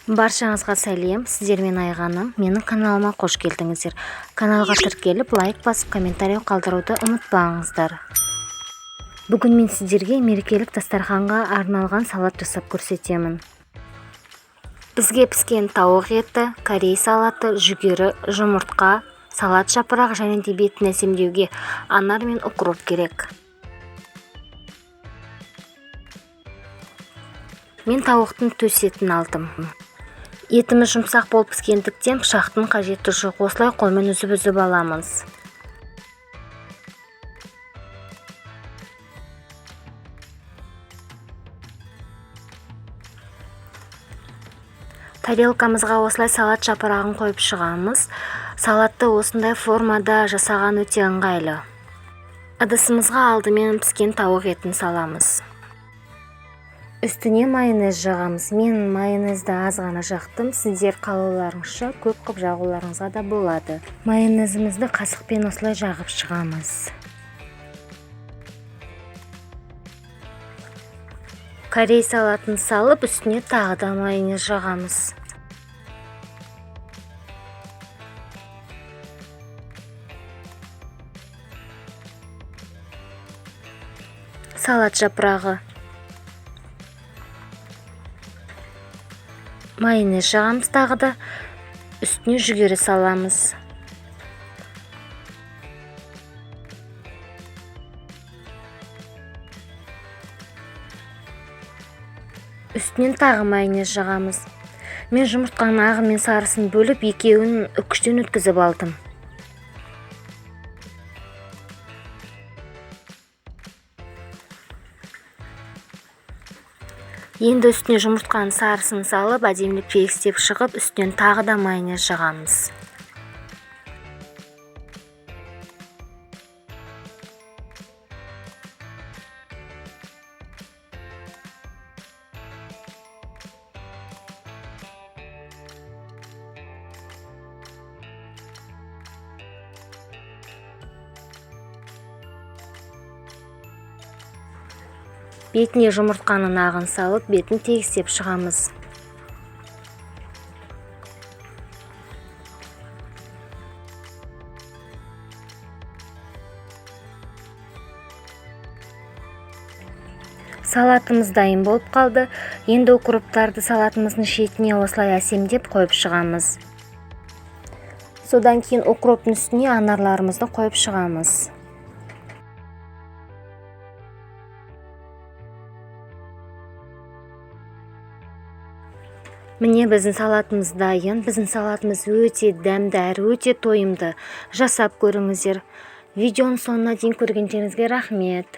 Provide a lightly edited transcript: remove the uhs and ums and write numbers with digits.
Баршаңызға сәлем, сіздермен Айғаным. Менің каналыма қош келдіңіздер. Каналға тіркеліп, лайк басып, комментарий қалдыруды ұмытпаңыздар. Бүгін мен сіздерге мерекелік дастарханға арналған салат жасап көрсетемін. Бізге піскен тауық еті, корей салаты, жүгері, жұмыртқа, салат жапырағы және де бетін әсемдеуге анар мен укроп керек. Мен тауықтың төс етін алдым. Етіміз жұмсақ болып піскендіктен пышақтың қажеті жоқ. Осылай қолмен үзіп аламыз. Тарелкамызға осылай салат жапырағын қойып шығамыз. Салатты осындай формада жасаған өте ыңғайлы. Ыдысымызға алдымен піскен тауық етін саламыз. Үстіне майонез жағамыз. Мен майонезді аз ғана жақтым. Сіздер қалауларыңызша көп қып жағуларыңызға да болады. Майонезімізді қасықпен осылай жағып шығамыз. Корей салатын салып, үстіне тағы да майонез жағамыз. Салат жапырағы. Майонез жағамыз тағы да, үстіне жүгері саламыз. Үстінен тағы майонез жағамыз. Мен жұмыртқаның ағы мен сарысын бөліп, екеуін үкіштен өткізіп алдым. Енді үстіне жұмыртқаның сарысын салып, әдемілеп пейістеп шығып, үстінен тағы да майонез жағамыз. Бетіне жұмыртқаның ағын салып, бетін тегістеп шығамыз. Салатымыз дайын болып қалды. Енді укроптарды салатымыздың шетіне осылай әсемдеп қойып шығамыз. Содан кейін укроптың үстіне анарларымызды қойып шығамыз. Міне біздің салатымыз дайын. Біздің салатымыз өте дәмді әрі өте тойымды. Жасап көріңіздер. Видеоның соңына дейін көргендеріңізге рахмет.